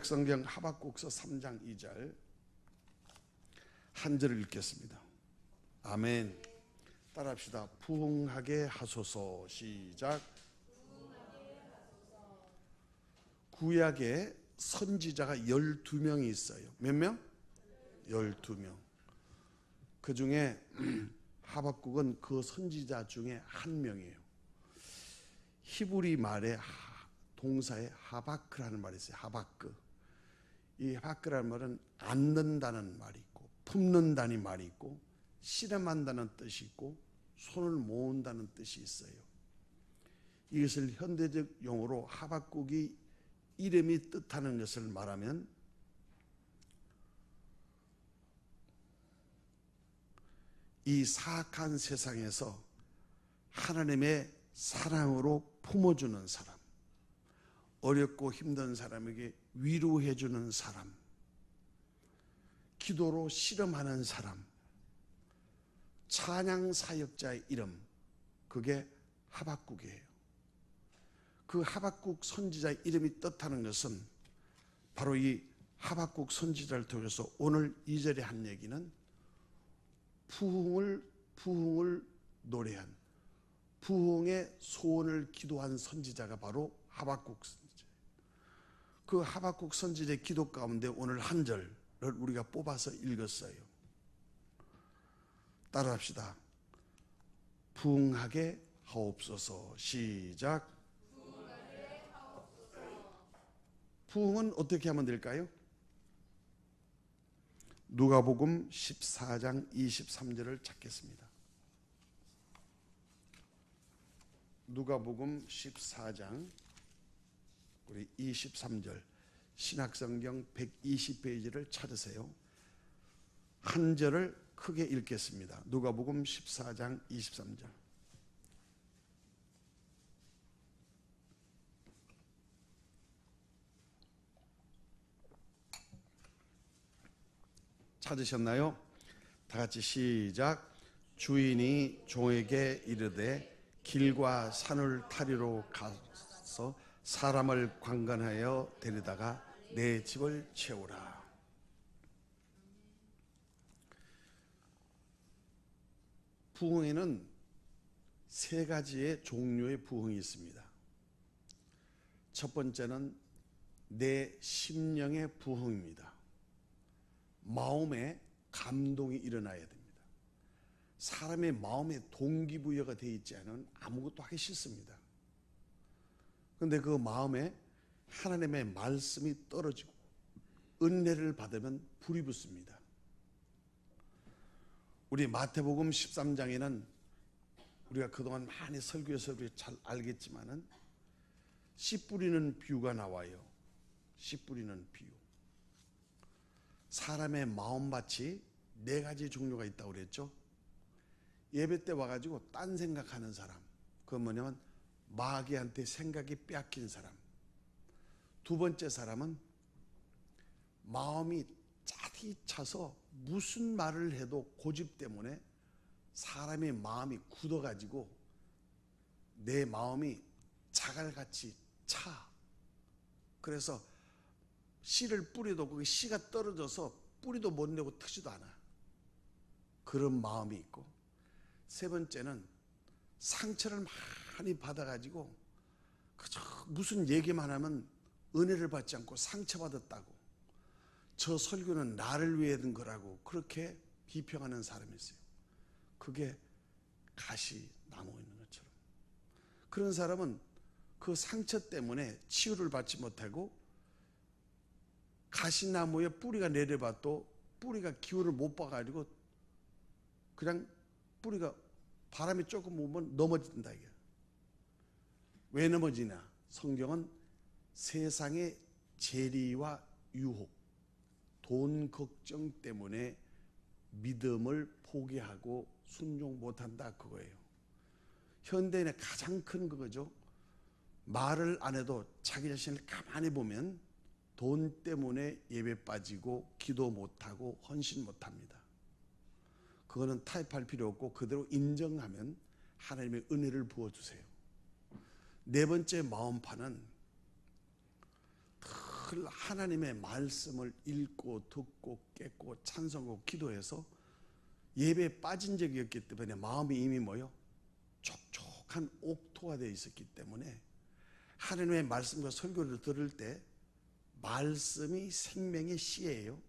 신약성경 하박국서 3장 2절 한 절을 읽겠습니다. 아멘. 따라합시다. 부흥하게 하소서. 시작. 구약에 선지자가 12명이 있어요. 몇 명? 12명. 그 중에 하박국은 그 선지자 중에 한 명이에요. 히브리 말에 동사에 하바크라는 말이 있어요. 하바크. 이 하바크라는 말은 안는다는 말이 있고, 품는다는 말이 있고, 씨름한다는 뜻이 있고, 손을 모은다는 뜻이 있어요. 이것을 현대적 용어로 하박국이 이름이 뜻하는 것을 말하면 이 사악한 세상에서 하나님의 사랑으로 품어주는 사람, 어렵고 힘든 사람에게 위로해주는 사람, 기도로 씨름하는 사람, 찬양 사역자의 이름, 그게 하박국이에요. 그 하박국 선지자의 이름이 뜻하는 것은 바로 이 하박국 선지자를 통해서 오늘 2절에 한 얘기는 부흥을 노래한, 부흥의 소원을 기도한 선지자가 바로 하박국 선지자예요. 그 하박국 선지자의 기도 가운데 오늘 한 절을 우리가 뽑아서 읽었어요. 따라합시다. 부흥하게 하옵소서. 시작. 부흥은 어떻게 하면 될까요? 누가복음 14장 23절을 찾겠습니다. 누가복음 14장 우리 23절 신약성경 120페이지를 찾으세요. 한 절을 크게 읽겠습니다. 누가복음 14장 23절. 찾으셨나요? 다 같이 시작. 주인이 종에게 이르되 길과 산을 타리로 가서 사람을 관건하여 데려다가 내 집을 채우라. 부흥에는 세 가지의 종류의 부흥이 있습니다. 첫 번째는 내 심령의 부흥입니다. 마음에 감동이 일어나야 됩니다. 사람의 마음에 동기부여가 되어 있지 않으면 아무것도 하기 싫습니다. 그런데 그 마음에 하나님의 말씀이 떨어지고 은혜를 받으면 불이 붙습니다. 우리 마태복음 13장에는 우리가 그동안 많이 설교해서 우리 잘 알겠지만은 씨 뿌리는 비유가 나와요. 씨 뿌리는 비유. 사람의 마음밭이 네 가지 종류가 있다고 그랬죠. 예배 때 와가지고 딴 생각하는 사람, 그건 뭐냐면 마귀한테 생각이 빼앗긴 사람. 두 번째 사람은 마음이 짜디 차서 무슨 말을 해도 고집 때문에 사람의 마음이 굳어가지고 내 마음이 자갈같이 차. 그래서 씨를 뿌려도 그게 씨가 떨어져서 뿌리도 못 내고 트지도 않아. 그런 마음이 있고, 세 번째는 상처를 많이 받아가지고 그저 무슨 얘기만 하면 은혜를 받지 않고 상처받았다고, 저 설교는 나를 위해 든 거라고 그렇게 비평하는 사람이 있어요. 그게 가시 나무 있는 것처럼. 그런 사람은 그 상처 때문에 치유를 받지 못하고 가시나무에 뿌리가 내려봐도 뿌리가 기운을 못 봐가지고 그냥 뿌리가 바람이 조금 오면 넘어진다 이게. 왜 넘어지냐? 성경은 세상의 재리와 유혹, 돈 걱정 때문에 믿음을 포기하고 순종 못한다 그거예요. 현대인의 가장 큰 그거죠. 말을 안 해도 자기 자신을 가만히 보면 돈 때문에 예배 빠지고 기도 못하고 헌신 못합니다. 그거는 타협할 필요 없고 그대로 인정하면 하나님의 은혜를 부어주세요. 네 번째 마음판은 그 하나님의 말씀을 읽고 듣고 깨고 찬송하고 기도해서 예배에 빠진 적이 없기 때문에 마음이 이미 뭐요? 촉촉한 옥토가 되어 있었기 때문에 하나님의 말씀과 설교를 들을 때 말씀이 생명의 씨예요.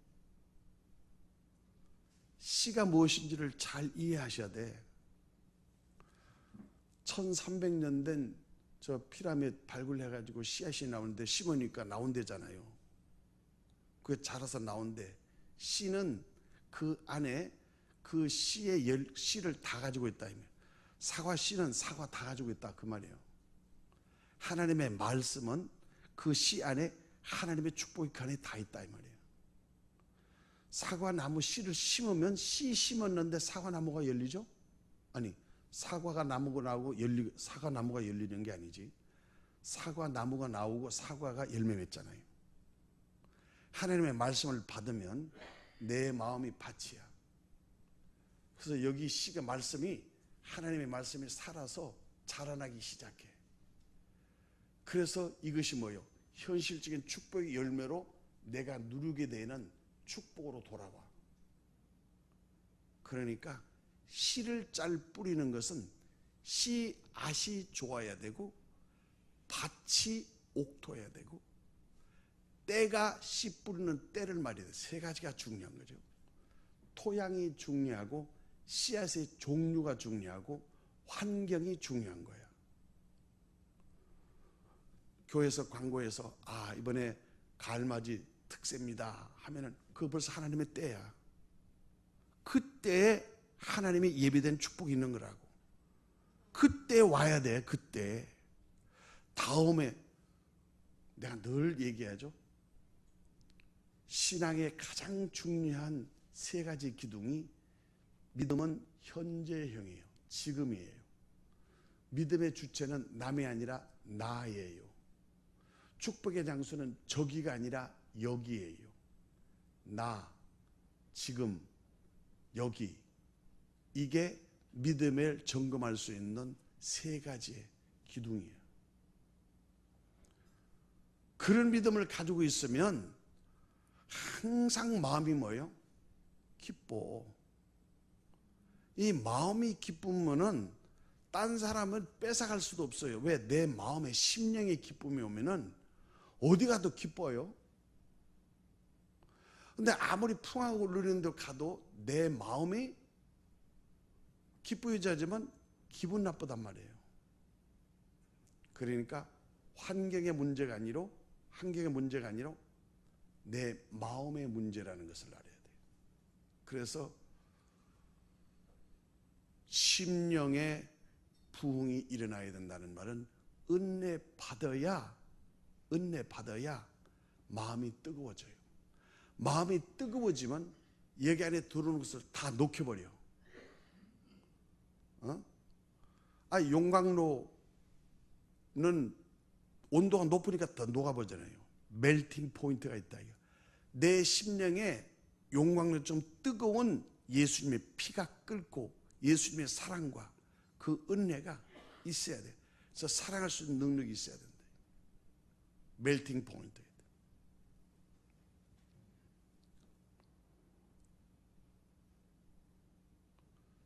씨가 무엇인지를 잘 이해하셔야 돼. 1300년 된 저 피라미드 발굴해가지고 씨앗이 나오는데 심으니까 나온대잖아요. 그게 자라서 나온대. 씨는 그 안에 그 씨의 씨를 다 가지고 있다. 사과 씨는 사과 다 가지고 있다. 그 말이에요. 하나님의 말씀은 그 씨 안에 하나님의 축복이 그 안에 다 있다. 이 말이에요. 사과나무 씨를 심으면 씨 심었는데 사과나무가 열리죠? 아니, 사과가 나무가 나오고 사과나무가 열리는 게 아니지. 사과나무가 나오고 사과가 열매 맺잖아요. 하나님의 말씀을 받으면 내 마음이 밭이야. 그래서 여기 씨가 말씀이 하나님의 말씀이 살아서 자라나기 시작해. 그래서 이것이 뭐예요? 현실적인 축복의 열매로 내가 누리게 되는 축복으로 돌아와. 그러니까 씨를 잘 뿌리는 것은 씨앗이 좋아야 되고 밭이 옥토해야 되고 때가 씨 뿌리는 때를 말해야 돼. 세 가지가 중요한 거죠. 토양이 중요하고 씨앗의 종류가 중요하고 환경이 중요한 거야. 교회에서 광고해서 이번에 가을맞이 특세입니다 하면은 그거 벌써 하나님의 때야. 그때에 하나님의 예비된 축복이 있는 거라고. 그때 와야 돼. 그때. 다음에 내가 늘 얘기하죠. 신앙의 가장 중요한 세 가지 기둥이 믿음은 현재형이에요. 지금이에요. 믿음의 주체는 남이 아니라 나예요. 축복의 장소는 저기가 아니라 여기예요. 나, 지금, 여기. 이게 믿음을 점검할 수 있는 세 가지의 기둥이에요. 그런 믿음을 가지고 있으면 항상 마음이 뭐예요? 기뻐. 이 마음이 기쁘면은 딴 사람을 뺏어갈 수도 없어요. 왜? 내 마음에 심령의 기쁨이 오면은 어디 가도 기뻐요. 근데 아무리 풍하고 흐르는 데 가도 내 마음이 기쁘지 하지만 기분 나쁘단 말이에요. 그러니까 환경의 문제가 아니라 내 마음의 문제라는 것을 알아야 돼요. 그래서 심령의 부흥이 일어나야 된다는 말은 은혜 받아야 마음이 뜨거워져요. 마음이 뜨거워지면 여기 안에 들어오는 것을 다 녹여버려. 용광로는 온도가 높으니까 더 녹아버리잖아요. 멜팅 포인트가 있다. 내 심령에 용광로처럼 뜨거운 예수님의 피가 끓고 예수님의 사랑과 그 은혜가 있어야 돼. 그래서 사랑할 수 있는 능력이 있어야 된다. 멜팅 포인트.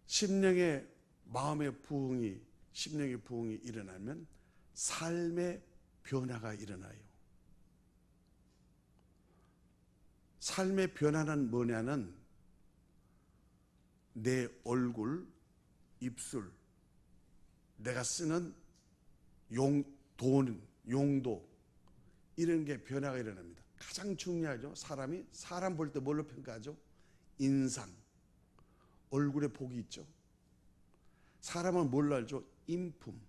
심령의 부흥이 일어나면 삶의 변화가 일어나요. 삶의 변화는 뭐냐는 내 얼굴, 입술, 내가 쓰는 용도 이런 게 변화가 일어납니다. 가장 중요하죠. 사람 볼 때 뭘로 평가하죠? 인상, 얼굴에 복이 있죠. 사람은 뭘로 알죠? 인품.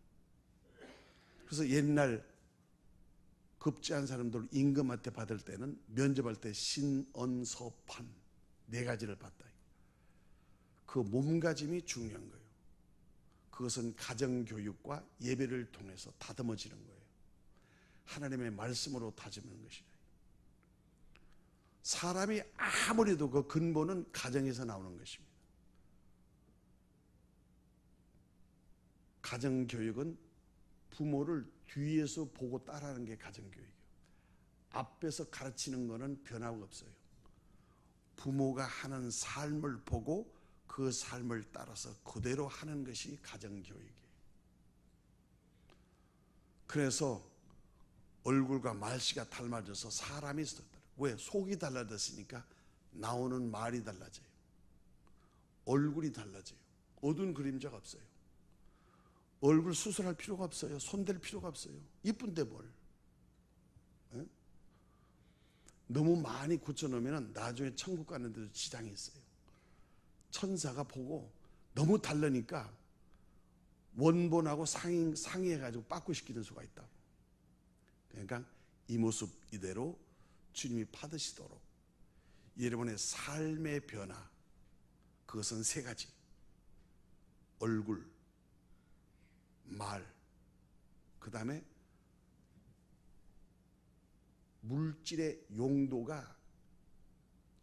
그래서 옛날 급제한 사람들 임금한테 받을 때는 면접할 때 신언서판 네 가지를 받다. 그 몸가짐이 중요한 거예요. 그것은 가정교육과 예배를 통해서 다듬어지는 거예요. 하나님의 말씀으로 다듬는 것이에요. 사람이 아무래도 그 근본은 가정에서 나오는 것입니다. 가정교육은 부모를 뒤에서 보고 따라하는 게 가정교육이에요. 앞에서 가르치는 거는 변화가 없어요. 부모가 하는 삶을 보고 그 삶을 따라서 그대로 하는 것이 가정교육이에요. 그래서 얼굴과 말씨가 닮아져서 사람이 있었더라고요. 왜? 속이 달라졌으니까 나오는 말이 달라져요. 얼굴이 달라져요. 어두운 그림자가 없어요. 얼굴 수술할 필요가 없어요. 손댈 필요가 없어요. 이쁜데 뭘. 에? 너무 많이 굳혀놓으면 나중에 천국 가는 데도 지장이 있어요. 천사가 보고 너무 다르니까 원본하고 상의해가지고 빠꾸시키는 수가 있다고. 그러니까 이 모습 이대로 주님이 받으시도록 여러분의 삶의 변화, 그것은 세 가지. 얼굴, 말, 그 다음에 물질의 용도가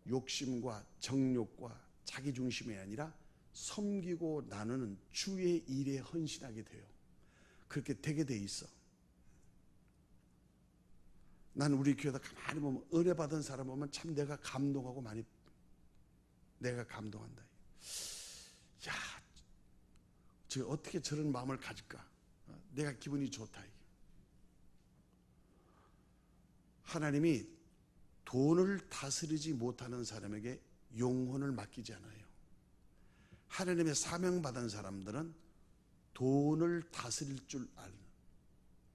욕심과 정욕과 자기중심이 아니라 섬기고 나누는 주의 일에 헌신하게 돼요. 그렇게 되게 돼 있어. 나는 우리 교회다 가만히 보면 은혜 받은 사람 보면 참 내가 감동하고 많이 내가 감동한다. 야, 저 어떻게 저런 마음을 가질까? 내가 기분이 좋다. 하나님이 돈을 다스리지 못하는 사람에게 영혼을 맡기지 않아요. 하나님의 사명받은 사람들은 돈을 다스릴 줄 아는,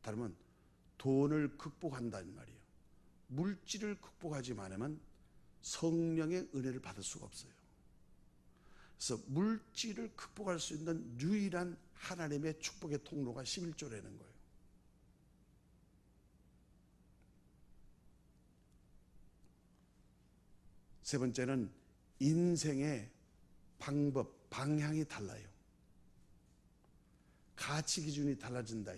다르면 돈을 극복한다는 말이에요. 물질을 극복하지 않으면 성령의 은혜를 받을 수가 없어요. 그래서 물질을 극복할 수 있는 유일한 하나님의 축복의 통로가 11조라는 거예요. 세 번째는 인생의 방법, 방향이 달라요. 가치 기준이 달라진다.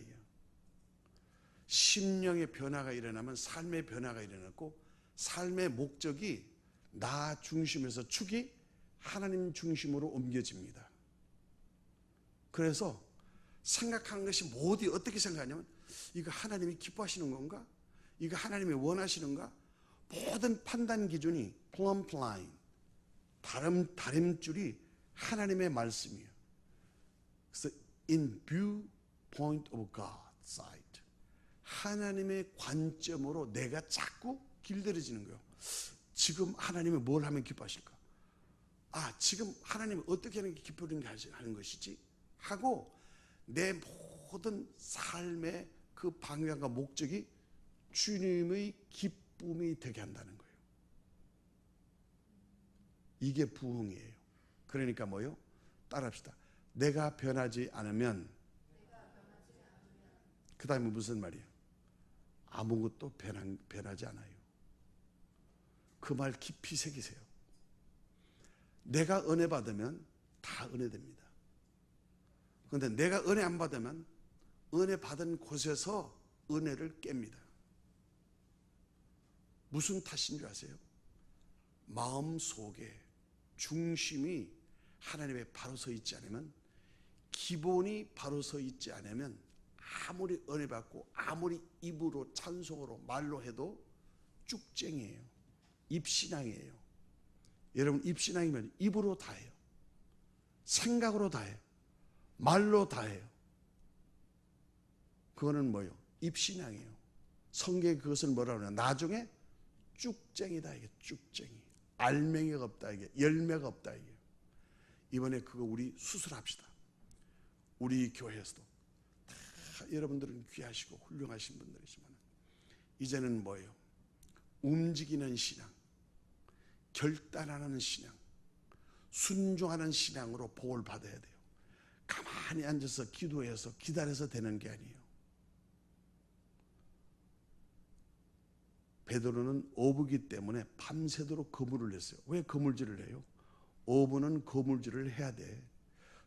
심령의 변화가 일어나면 삶의 변화가 일어났고, 삶의 목적이 나 중심에서 축이 하나님 중심으로 옮겨집니다. 그래서 생각하는 것이 모두 어떻게 생각하냐면, 이거 하나님이 기뻐하시는 건가? 이거 하나님이 원하시는가? 모든 판단 기준이 plumb line, 다림줄이 하나님의 말씀이에요. 그래서 in viewpoint of God's sight, 하나님의 관점으로 내가 자꾸 길들여지는 거예요. 지금 하나님이 뭘 하면 기뻐하실까? 아, 지금 하나님이 어떻게 하는 게 기쁘게 하는 것이지? 하고 내 모든 삶의 그 방향과 목적이 주님의 기쁨이 되게 한다는 거예요. 이게 부흥이에요. 그러니까 뭐요? 따라합시다. 내가 변하지 않으면, 그 다음에 무슨 말이에요? 아무것도 변하지 않아요. 그 말 깊이 새기세요. 내가 은혜 받으면 다 은혜 됩니다. 그런데 내가 은혜 안 받으면 은혜 받은 곳에서 은혜를 깹니다. 무슨 탓인 줄 아세요? 마음 속에 중심이 하나님의 바로 서 있지 않으면, 기본이 바로 서 있지 않으면 아무리 은혜 받고 아무리 입으로 찬송으로 말로 해도 쭉쟁이에요. 입신앙이에요. 여러분, 입신앙이면 입으로 다 해요. 생각으로 다 해요. 말로 다 해요. 그거는 뭐예요? 입신앙이에요. 성경에 그것을 뭐라고 하냐? 나중에 쭉쟁이다. 이게 쭉쟁이. 알맹이가 없다. 이게 열매가 없다. 이게. 이번에 그거 우리 수술합시다. 우리 교회에서도 다 여러분들은 귀하시고 훌륭하신 분들이지만, 이제는 뭐예요? 움직이는 신앙, 결단하는 신앙, 순종하는 신앙으로 복을 받아야 돼요. 가만히 앉아서 기도해서 기다려서 되는 게 아니에요. 베드로는 어부기 때문에 밤새도록 그물을 했어요. 왜 그물질을 해요? 어부는 그물질을 해야 돼.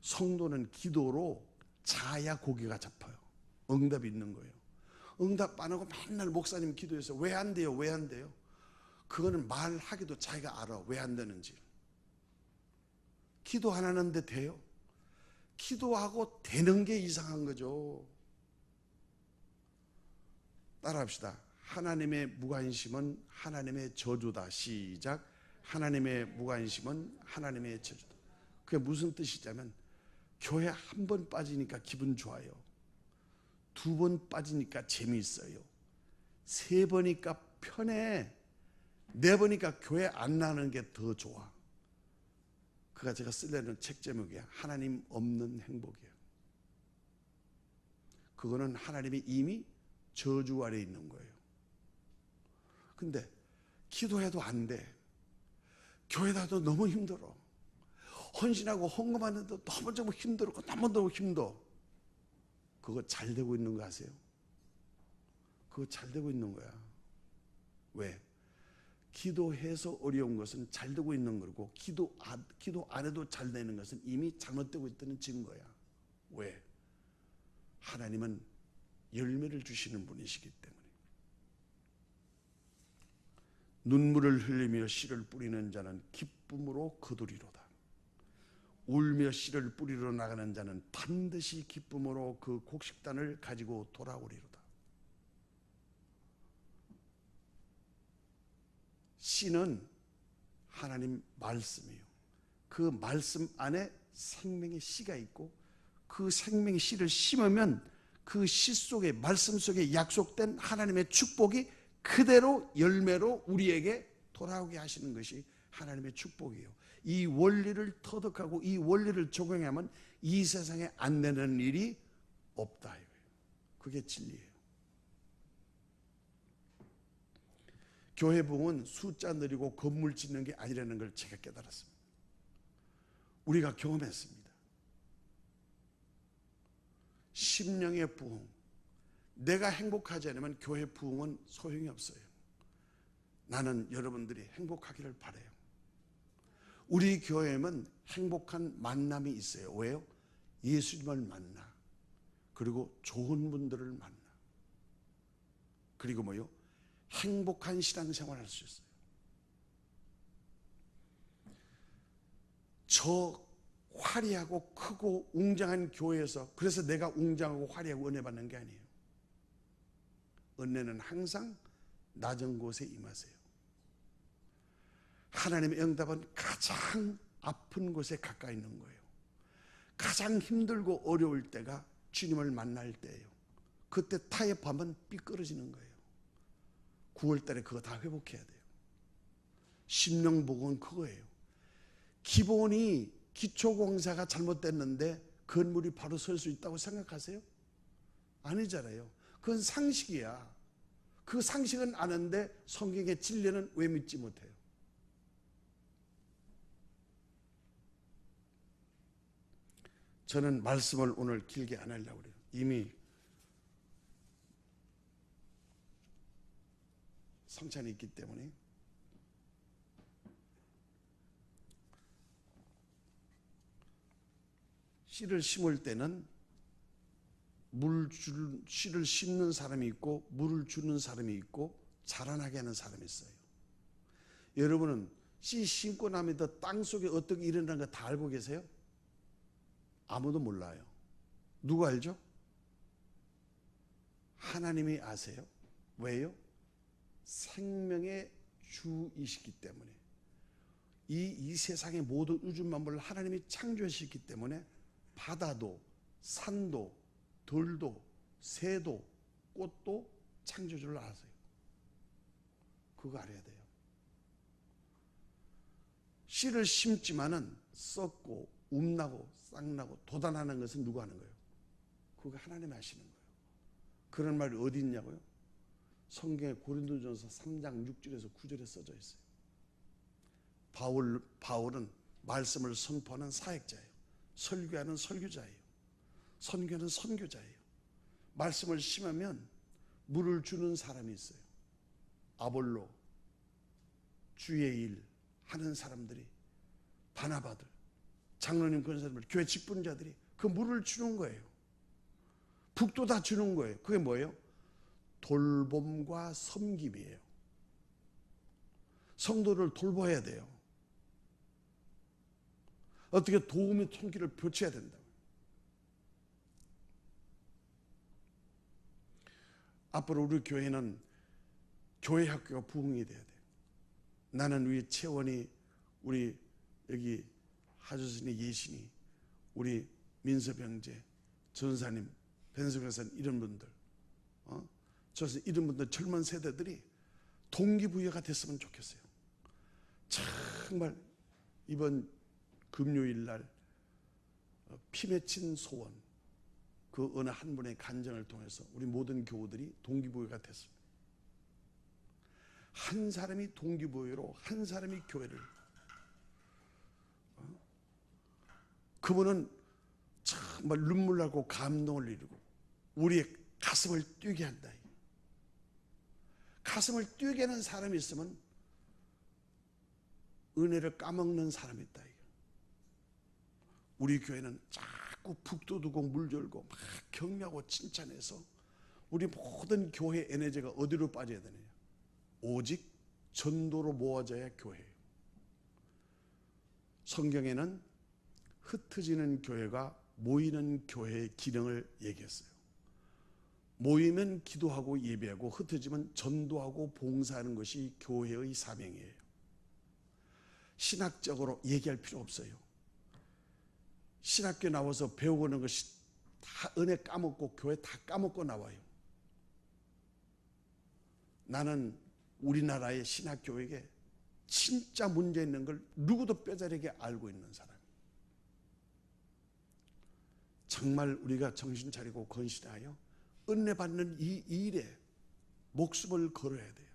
성도는 기도로 자야 고기가 잡혀요. 응답이 있는 거예요. 응답 안 하고 맨날 목사님 기도해서 왜 안 돼요? 왜 안 돼요? 그거는 말하기도 자기가 알아. 왜 안 되는지. 기도 안 하는데 돼요? 기도하고 되는 게 이상한 거죠. 따라합시다. 하나님의 무관심은 하나님의 저주다. 시작. 하나님의 무관심은 하나님의 저주다. 그게 무슨 뜻이냐면 교회 한 번 빠지니까 기분 좋아요. 두 번 빠지니까 재미있어요. 세 번이니까 편해. 네 번이니까 교회 안 나가는 게 더 좋아. 그가 제가 쓰려는 책 제목이야. 하나님 없는 행복이야. 그거는 하나님이 이미 저주 아래 있는 거예요. 근데 기도해도 안 돼. 교회 다도 너무 힘들어. 헌신하고 헌금하는데도 너무 힘들고 너무 힘들어. 그거 잘 되고 있는 거 아세요? 그거 잘 되고 있는 거야. 왜? 기도해서 어려운 것은 잘 되고 있는 거고 기도 안 해도 잘 되는 것은 이미 잘못되고 있다는 증거야. 왜? 하나님은 열매를 주시는 분이시기 때문에. 눈물을 흘리며 씨를 뿌리는 자는 기쁨으로 거두리로다. 울며 씨를 뿌리러 나가는 자는 반드시 기쁨으로 그 곡식단을 가지고 돌아오리로다. 씨는 하나님 말씀이에요. 그 말씀 안에 생명의 씨가 있고 그 생명의 씨를 심으면 그 씨 속에 말씀 속에 약속된 하나님의 축복이 그대로 열매로 우리에게 돌아오게 하시는 것이 하나님의 축복이에요. 이 원리를 터득하고 이 원리를 적용하면 이 세상에 안 되는 일이 없다. 그게 진리예요. 교회 부흥은 숫자 늘리고 건물 짓는 게 아니라는 걸 제가 깨달았습니다. 우리가 경험했습니다. 심령의 부흥. 내가 행복하지 않으면 교회 부흥은 소용이 없어요. 나는 여러분들이 행복하기를 바라요. 우리 교회에는 행복한 만남이 있어요. 왜요? 예수님을 만나. 그리고 좋은 분들을 만나. 그리고 뭐요? 행복한 신앙생활을 할 수 있어요. 저 화려하고 크고 웅장한 교회에서 그래서 내가 웅장하고 화려하고 은혜 받는 게 아니에요. 은혜는 항상 낮은 곳에 임하세요. 하나님의 응답은 가장 아픈 곳에 가까이 있는 거예요. 가장 힘들고 어려울 때가 주님을 만날 때예요. 그때 타협하면 삐끄러지는 거예요. 9월달에 그거 다 회복해야 돼요. 심령복음은 그거예요. 기본이 기초공사가 잘못됐는데 건물이 바로 설 수 있다고 생각하세요? 아니잖아요. 그건 상식이야. 그 상식은 아는데 성경의 진리는 왜 믿지 못해요? 저는 말씀을 오늘 길게 안 하려고 그래요. 이미 성찬이 있기 때문에. 씨를 심을 때는 씨를 심는 사람이 있고 물을 주는 사람이 있고 자라나게 하는 사람이 있어요. 여러분은 씨 심고 나면 땅 속에 어떻게 일어나는 거 다 알고 계세요? 아무도 몰라요. 누가 알죠? 하나님이 아세요. 왜요? 생명의 주이시기 때문에. 이 세상의 모든 우주 만물을 하나님이 창조하셨기 때문에 바다도 산도 돌도 새도 꽃도 창조주를 아세요. 그거 알아야 돼요. 씨를 심지만은 썩고 움나고 싹나고 돋아나는 것은 누가 하는 거예요? 그거 하나님이 하시는 거예요. 그런 말이 어디 있냐고요? 성경에 고린도전서 3장 6절에서 9절에 써져 있어요. 바울은 말씀을 선포하는 사역자예요. 설교하는 설교자예요. 선교하는 선교자예요. 말씀을 심으면 물을 주는 사람이 있어요. 아볼로, 주의 일 하는 사람들이, 바나바들, 장로님 그런 사람들, 교회 직분자들이 그 물을 주는 거예요. 북도 다 주는 거예요. 그게 뭐예요? 돌봄과 섬김이에요. 성도를 돌봐야 돼요. 어떻게 도움의 손길을 펼쳐야 된다. 앞으로 우리 교회는 교회 학교가 부흥이 돼야 돼요. 나는 우리 채원이, 우리 여기 하주선이, 예신이, 우리 민서병제, 전사님, 벤석여사님, 이런 분들, 저서 이런 분들, 젊은 세대들이 동기부여가 됐으면 좋겠어요. 정말 이번 금요일 날 피 맺힌 소원, 그 어느 한 분의 간증을 통해서 우리 모든 교우들이 동기부여가 됐습니다. 한 사람이 동기부여로 한 사람이 교회를, 그분은 정말 눈물 나고 감동을 이루고 우리의 가슴을 뛰게 한다. 가슴을 뛰게 하는 사람이 있으면 은혜를 까먹는 사람이 있다. 우리 교회는 자꾸 북돋우고 물절고 막 격려하고 칭찬해서 우리 모든 교회 에너지가 어디로 빠져야 되느냐? 오직 전도로 모아져야 교회예요. 성경에는 흩어지는 교회가 모이는 교회의 기능을 얘기했어요. 모이면 기도하고 예배하고, 흩어지면 전도하고 봉사하는 것이 교회의 사명이에요. 신학적으로 얘기할 필요 없어요. 신학교 나와서 배우고 오는 것이 다 은혜 까먹고 교회 다 까먹고 나와요. 나는 우리나라의 신학교에게 진짜 문제 있는 걸 누구도 뼈저리게 알고 있는 사람. 정말 우리가 정신 차리고 건실하여 은혜 받는 이 일에 목숨을 걸어야 돼요.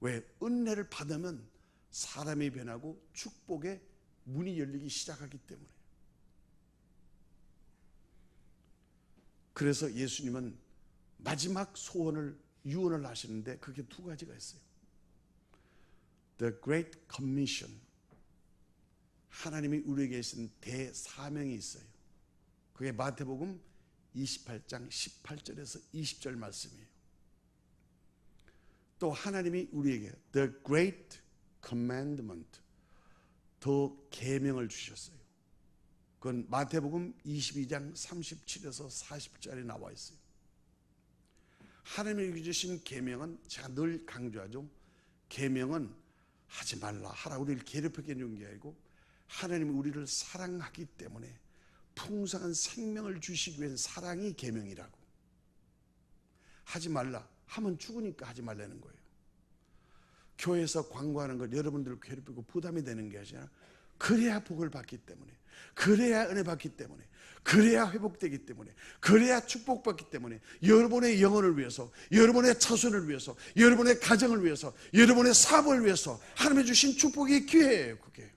왜? 은혜를 받으면 사람이 변하고 축복의 문이 열리기 시작하기 때문에. 그래서 예수님은 마지막 소원을, 유언을 하시는데 그게 두 가지가 있어요. The Great Commission, 하나님이 우리에게 주신 대사명이 있어요. 그게 마태복음 28장 18절에서 20절 말씀이에요. 또 하나님이 우리에게 The Great Commandment, 더 계명을 주셨어요. 그건 마태복음 22장 37에서 40절에 나와 있어요. 하나님이 주신 계명은 제가 늘 강조하죠. 계명은 하지 말라, 하라, 우리를 괴롭히게 해준 게 아니고 하나님이 우리를 사랑하기 때문에 풍성한 생명을 주시기 위한 사랑이 계명이라고. 하지 말라 하면 죽으니까 하지 말라는 거예요. 교회에서 광고하는 것 여러분들을 괴롭히고 부담이 되는 게 아니라 그래야 복을 받기 때문에, 그래야 은혜 받기 때문에, 그래야 회복되기 때문에, 그래야 축복받기 때문에, 여러분의 영혼을 위해서, 여러분의 자손을 위해서, 여러분의 가정을 위해서, 여러분의 사업을 위해서 하나님이 주신 축복의 기회예요. 그게.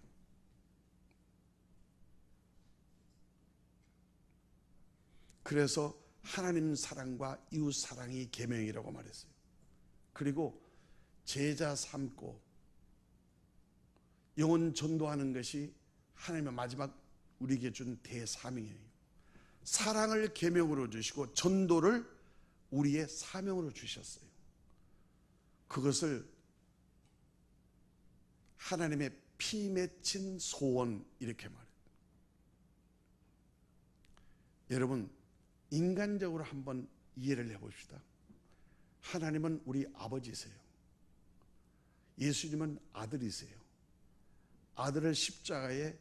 그래서 하나님 사랑과 이웃 사랑이 계명이라고 말했어요. 그리고 제자 삼고 영혼 전도하는 것이 하나님의 마지막 우리에게 준 대사명이에요. 사랑을 계명으로 주시고 전도를 우리의 사명으로 주셨어요. 그것을 하나님의 피 맺힌 소원 이렇게 말해요. 여러분, 인간적으로 한번 이해를 해봅시다. 하나님은 우리 아버지세요. 예수님은 아들이세요. 아들을 십자가에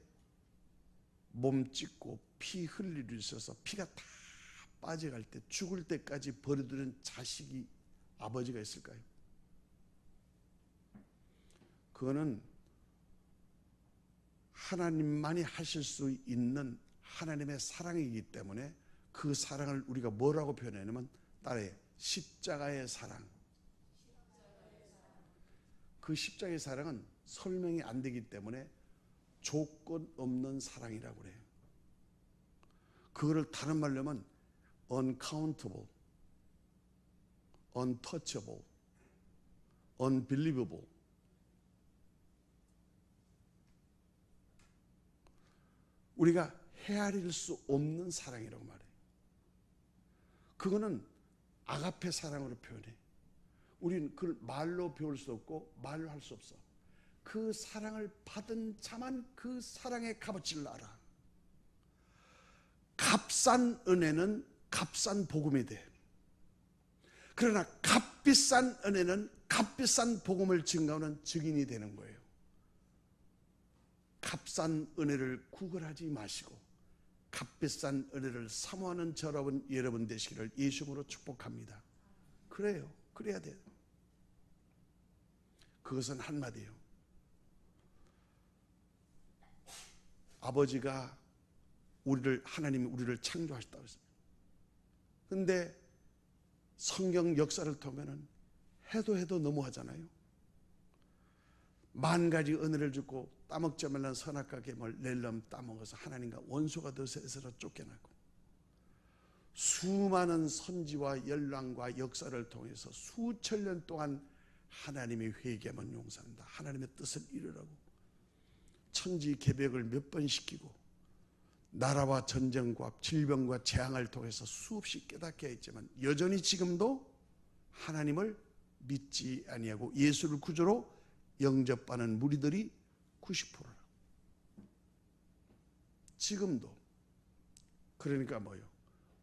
몸 찢고 피 흘리셔서 피가 다 빠져갈 때, 죽을 때까지 버려두는 자식이 아버지가 있을까요? 그거는 하나님만이 하실 수 있는 하나님의 사랑이기 때문에 그 사랑을 우리가 뭐라고 표현하냐면 따라해, 십자가의 사랑. 그 십자가의 사랑은 설명이 안 되기 때문에 조건 없는 사랑이라고 그래요. 그거를 다른 말로 하면 uncountable, untouchable, unbelievable. 우리가 헤아릴 수 없는 사랑이라고 말해요. 그거는 아가페 사랑으로 표현해. 우리는 그걸 말로 배울 수 없고 말로 할 수 없어. 그 사랑을 받은 자만 그 사랑의 값어치를 알아. 값싼 은혜는 값싼 복음이 돼. 그러나 값비싼 은혜는 값비싼 복음을 증거하는 증인이 되는 거예요. 값싼 은혜를 구걸하지 마시고 값비싼 은혜를 사모하는 저러분 여러분 되시기를 예수님으로 축복합니다. 그래요. 그래야 돼요. 그것은 한마디예요. 아버지가 하나님이 우리를 창조하셨다고 했습니다. 그런데 성경 역사를 보면은 해도 너무하잖아요. 만 가지 은혜를 주고 따먹지 말란 선악과 계명을 낼름 따먹어서 하나님과 원수가 되어서 쫓겨나고, 수많은 선지와 열왕과 역사를 통해서 수천 년 동안 하나님의 회개하면 용서한다, 하나님의 뜻을 이루라고 천지 개벽을 몇 번 시키고 나라와 전쟁과 질병과 재앙을 통해서 수없이 깨닫게 했지만 여전히 지금도 하나님을 믿지 아니하고 예수를 구주로 영접하는 무리들이 90%라. 지금도. 그러니까 뭐요?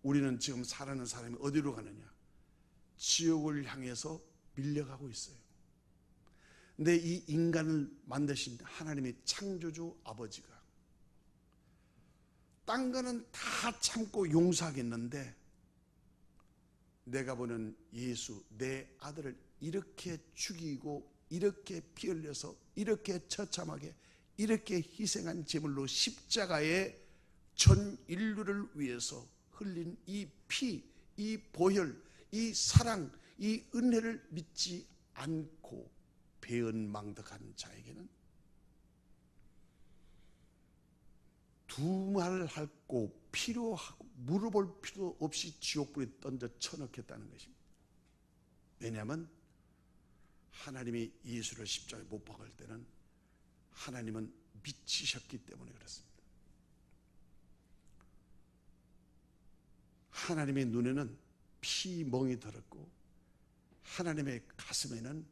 우리는 지금 살아가는 사람이 어디로 가느냐? 지옥을 향해서 밀려가고 있어요. 근데 이 인간을 만드신 하나님의 창조주 아버지가 딴 거는 다 참고 용서하겠는데 내가 보는 예수, 내 아들을 이렇게 죽이고 이렇게 피 흘려서 이렇게 처참하게 이렇게 희생한 제물로 십자가에 전 인류를 위해서 흘린 이 피, 이 보혈, 이 사랑, 이 은혜를 믿지 않고 배은망덕한 자에게는 두말 할고 필요하고 물어볼 필요 없이 지옥불에 던져 쳐넣겠다는 것입니다. 왜냐하면 하나님이 예수를 십자가에 못 박을 때는 하나님은 미치셨기 때문에 그렇습니다. 하나님의 눈에는 피멍이 들었고 하나님의 가슴에는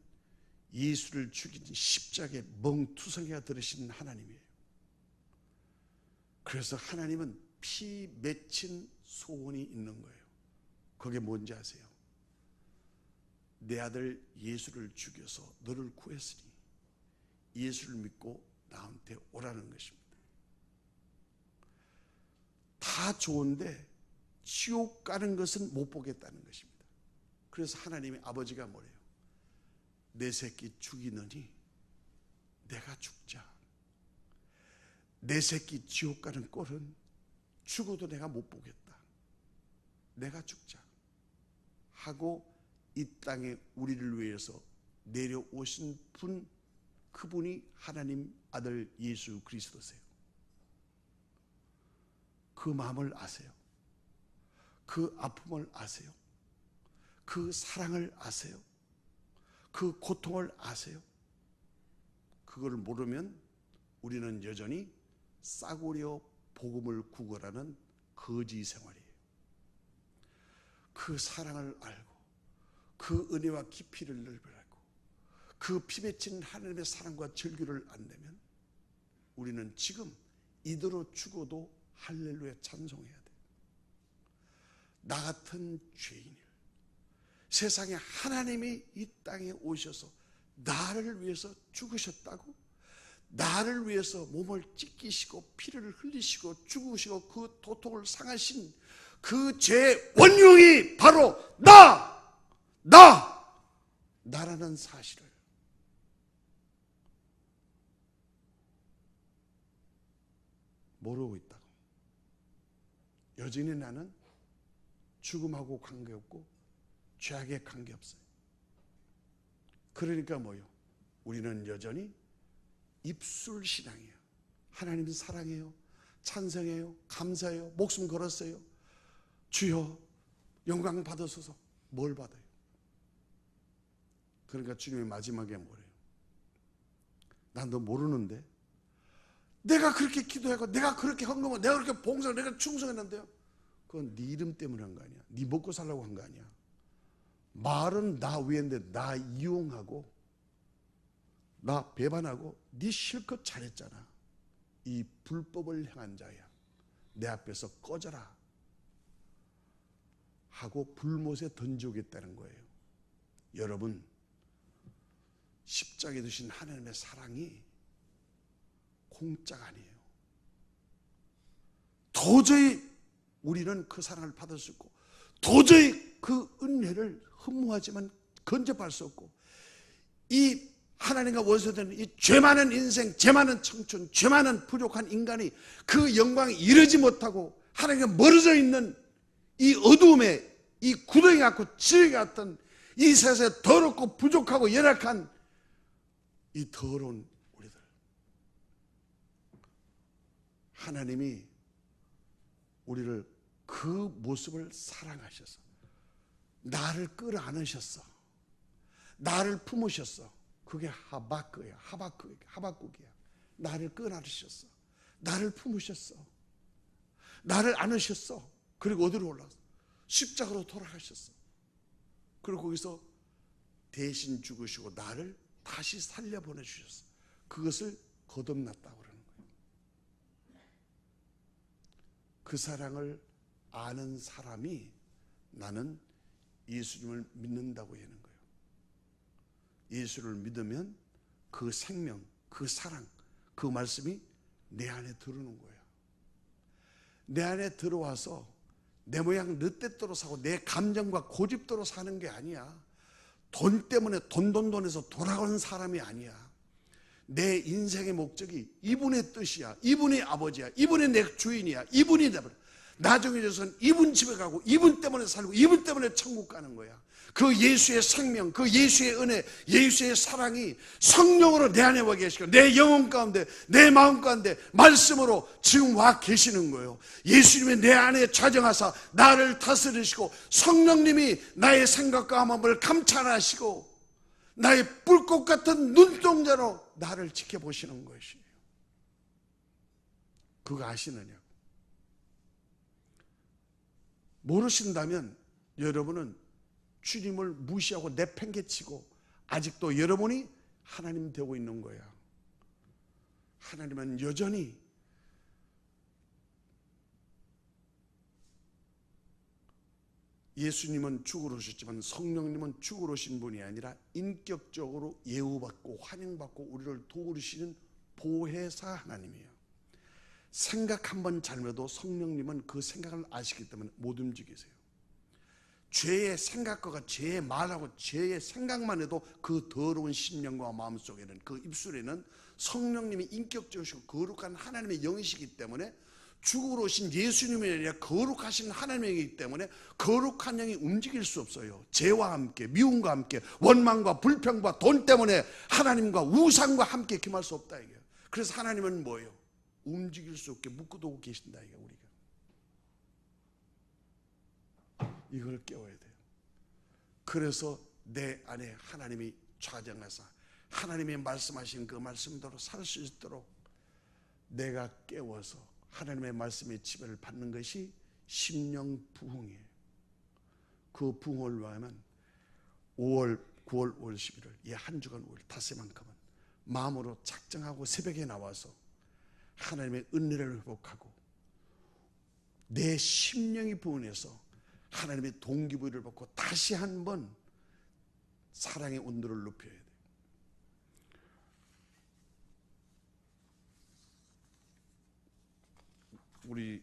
예수를 죽인 십자가에 멍투성이가 들으신 하나님이에요. 그래서 하나님은 피 맺힌 소원이 있는 거예요. 그게 뭔지 아세요? 내 아들 예수를 죽여서 너를 구했으니 예수를 믿고 나한테 오라는 것입니다. 다 좋은데 지옥 가는 것은 못 보겠다는 것입니다. 그래서 하나님의 아버지가 뭐래요? 내 새끼 죽이느니 내가 죽자. 내 새끼 지옥 가는 꼴은 죽어도 내가 못 보겠다. 내가 죽자 하고 이 땅에 우리를 위해서 내려오신 분, 그분이 하나님 아들 예수 그리스도세요. 그 마음을 아세요? 그 아픔을 아세요? 그 사랑을 아세요? 그 고통을 아세요? 그걸 모르면 우리는 여전히 싸구려 복음을 구걸하는 거지 생활이에요. 그 사랑을 알고 그 은혜와 깊이를 넓어가고 그 피맺힌 하나님의 사랑과 절규를 안다면 우리는 지금 이대로 죽어도 할렐루야 찬송해야 돼요. 나 같은 죄인을 세상에 하나님이 이 땅에 오셔서 나를 위해서 죽으셨다고, 나를 위해서 몸을 찢기시고 피를 흘리시고 죽으시고 그 도통을 상하신 그 죄의 원흉이 바로 나라는 사실을 모르고 있다고. 여전히 나는 죽음하고 관계없고 죄악에 관계없어요. 그러니까 뭐요? 우리는 여전히 입술신앙이에요. 하나님 사랑해요, 찬성해요, 감사해요, 목숨 걸었어요. 주여 영광 받으소서. 뭘 받아요? 그러니까 주님의 마지막에 뭐래요? 난 너 모르는데 내가 그렇게 기도하고 내가 그렇게 헌금하고 내가 그렇게 봉사하고 내가 충성했는데요. 그건 네 이름 때문에 한 거 아니야. 네 먹고 살라고 한 거 아니야. 말은 나 위인데 나 이용하고 나 배반하고 네 실컷 잘했잖아. 이 불법을 행한 자야. 내 앞에서 꺼져라 하고 불못에 던져오겠다는 거예요. 여러분, 십자가에 두신 하나님의 사랑이 공짜가 아니에요. 도저히 우리는 그 사랑을 받을 수 없고, 도저히 그 은혜를 흠모하지만 건접할 수 없고, 이 하나님과 원수되는 이 죄 많은 인생, 죄 많은 청춘, 죄 많은 부족한 인간이 그 영광에 이르지 못하고 하나님과 멀어져 있는 이 어두움에, 이 구덩이 같고 지뢰 같은 이 세상에 더럽고 부족하고 열악한 이 더러운 우리들, 하나님이 우리를 그 모습을 사랑하셔서 나를 끌어안으셨어. 나를 품으셨어. 그게 하박국이야. 나를 끌어안으셨어. 나를 품으셨어. 나를 안으셨어. 그리고 어디로 올라갔어? 십자가로 돌아가셨어. 그리고 거기서 대신 죽으시고 나를 다시 살려보내주셨어. 그것을 거듭났다고 그러는 거예요. 그 사랑을 아는 사람이 나는 예수님을 믿는다고 하는 거예요. 예수를 믿으면 그 생명, 그 사랑, 그 말씀이 내 안에 들어오는 거예요. 내 안에 들어와서 내 모양 내 뜻대로 사고 내 감정과 고집대로 사는 게 아니야. 돈 때문에 돈에서 돌아가는 사람이 아니야. 내 인생의 목적이 이분의 뜻이야. 이분의 아버지야. 이분의 내 주인이야. 이분이 되버려. 나중에 져서는 이분 집에 가고 이분 때문에 살고 이분 때문에 천국 가는 거야. 그 예수의 생명, 그 예수의 은혜, 예수의 사랑이 성령으로 내 안에 와 계시고 내 영혼 가운데, 내 마음 가운데 말씀으로 지금 와 계시는 거예요. 예수님이 내 안에 좌정하사 나를 다스리시고 성령님이 나의 생각과 마음을 감찰하시고 나의 불꽃 같은 눈동자로 나를 지켜보시는 것이에요. 그거 아시느냐고. 모르신다면 여러분은 주님을 무시하고 내팽개치고 아직도 여러분이 하나님 되고 있는 거야. 하나님은 여전히 예수님은 죽으러 오셨지만 성령님은 죽으러 오신 분이 아니라 인격적으로 예우받고 환영받고 우리를 도우시는 보혜사 하나님이에요. 생각 한 번 잘못해도 성령님은 그 생각을 아시기 때문에 못 움직이세요. 죄의 생각과 죄의 말하고 죄의 생각만 해도 그 더러운 심령과 마음속에는, 그 입술에는 성령님이 인격적이시고 거룩한 하나님의 영이시기 때문에, 죽으러 오신 예수님이 아니라 거룩하신 하나님이기 때문에 거룩한 영이 움직일 수 없어요. 죄와 함께, 미움과 함께, 원망과 불평과 돈 때문에 하나님과 우상과 함께 겸할 수 없다 이게요. 그래서 하나님은 뭐예요? 움직일 수 없게 묶어두고 계신다 이게. 우리가 이걸 깨워야 돼요. 그래서 내 안에 하나님이 좌정하사 하나님이 말씀하신 그 말씀대로 살 수 있도록 내가 깨워서 하나님의 말씀의 지배를 받는 것이 심령 부흥이에요. 그 부흥을 위하면 5월, 9월, 5월, 11월 이 한 주간 5일 닷새만큼은 마음으로 작정하고 새벽에 나와서 하나님의 은혜를 회복하고 내 심령이 부흥해서 하나님의 동기부여를 받고 다시 한번 사랑의 온도를 높여야 돼요. 우리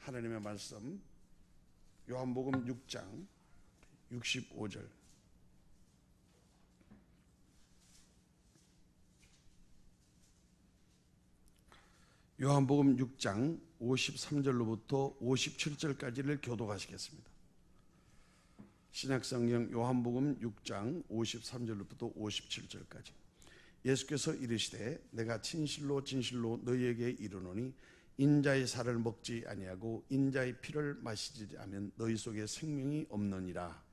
하나님의 말씀 요한복음 6장 65절, 요한복음 6장 53절로부터 57절까지를 교독하시겠습니다. 신약성경 요한복음 6장 53절로부터 57절까지. 예수께서 이르시되 내가 진실로 진실로 너희에게 이르노니 인자의 살을 먹지 아니하고 인자의 피를 마시지 않으면 너희 속에 생명이 없느니라.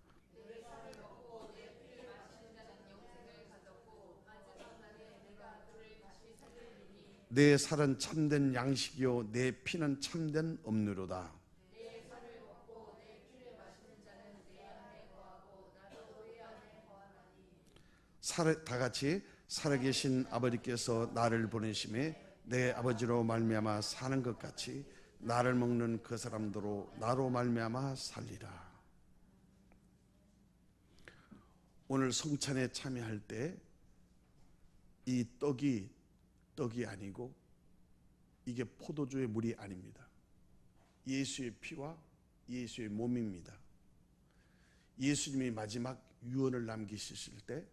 내 살은 참된 양식이요 내 피는 참된 음료로다. 다 같이 살아계신 아버지께서 나를 보내심에 내 아버지로 말미암아 사는 것 같이 나를 먹는 그 사람들로 나로 말미암아 살리라. 오늘 성찬에 참여할 때 이 떡이 아니고 이게 포도주의 물이 아닙니다. 예수의 피와 예수의 몸입니다. 예수님이 마지막 유언을 남기셨을 때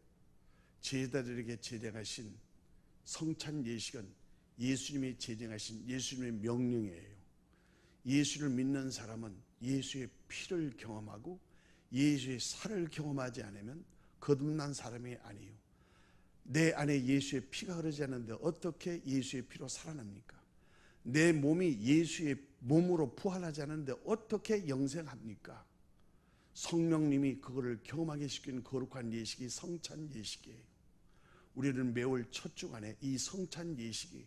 제자들에게 제정하신 성찬 예식은 예수님이 제정하신 예수님의 명령이에요. 예수를 믿는 사람은 예수의 피를 경험하고 예수의 살을 경험하지 않으면 거듭난 사람이 아니에요. 내 안에 예수의 피가 흐르지 않는데 어떻게 예수의 피로 살아납니까? 내 몸이 예수의 몸으로 부활하지 않는데 어떻게 영생합니까? 성령님이 그거를 경험하게 시키는 거룩한 예식이 성찬 예식이에요. 우리는 매월 첫 주간에 이 성찬 예식이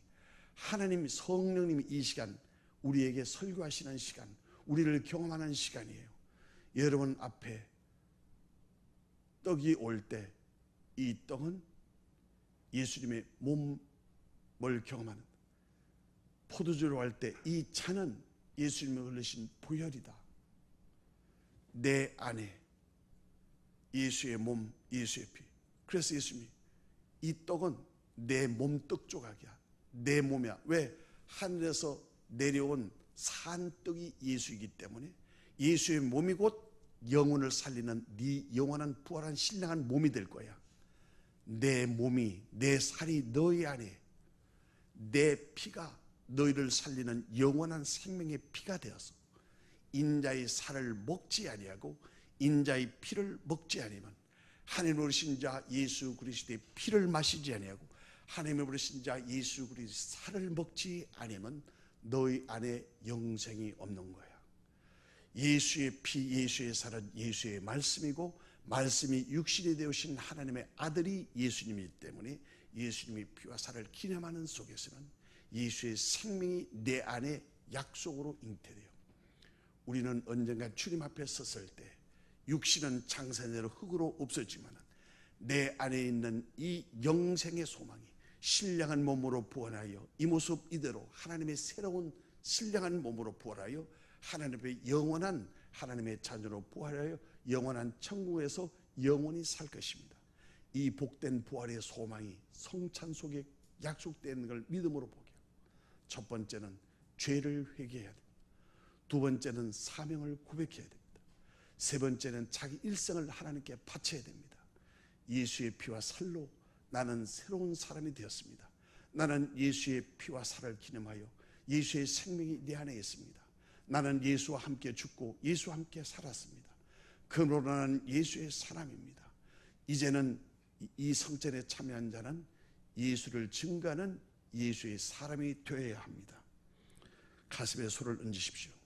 하나님 성령님이 이 시간 우리에게 설교하시는 시간, 우리를 경험하는 시간이에요. 여러분 앞에 떡이 올 때 이 떡은 예수님의 몸을 경험하는, 포도주로 할 때 이 차는 예수님이 흘리신 보혈이다. 내 안에 예수의 몸, 예수의 피. 그래서 예수님이 이 떡은 내 몸 떡 조각이야. 내 몸이야. 왜? 하늘에서 내려온 산떡이 예수이기 때문에 예수의 몸이 곧 영혼을 살리는 네 영원한 부활한 신령한 몸이 될 거야. 내 몸이, 내 살이 너희 안에, 내 피가 너희를 살리는 영원한 생명의 피가 되어서 인자의 살을 먹지 아니하고 인자의 피를 먹지 아니면, 하나님의 어르신 자 예수 그리스도의 피를 마시지 아니하고 하나님의 어르신 자 예수 그리스도의 살을 먹지 아니면 너희 안에 영생이 없는 거야. 예수의 피, 예수의 살은 예수의 말씀이고 말씀이 육신이 되오신 하나님의 아들이 예수님이기 때문에 예수님의 피와 살을 기념하는 속에서는 예수의 생명이 내 안에 약속으로 잉태돼요. 우리는 언젠가 주님 앞에 섰을 때 육신은 장사대로 흙으로 없어지만 내 안에 있는 이 영생의 소망이 신령한 몸으로 부활하여 이 모습 이대로 하나님의 새로운 신령한 몸으로 부활하여 하나님의 영원한 하나님의 자녀로 부활하여 영원한 천국에서 영원히 살 것입니다. 이 복된 부활의 소망이 성찬 속에 약속된 걸 믿음으로 보게. 첫 번째는 죄를 회개해야 됩니다. 두 번째는 사명을 고백해야 됩니다. 세 번째는 자기 일생을 하나님께 바쳐야 됩니다. 예수의 피와 살로 나는 새로운 사람이 되었습니다. 나는 예수의 피와 살을 기념하여 예수의 생명이 내 안에 있습니다. 나는 예수와 함께 죽고 예수와 함께 살았습니다. 그러므로 나는 예수의 사람입니다. 이제는 이 성찬에 참여한 자는 예수를 증거하는 예수의 사람이 되어야 합니다. 가슴에 손을 얹으십시오.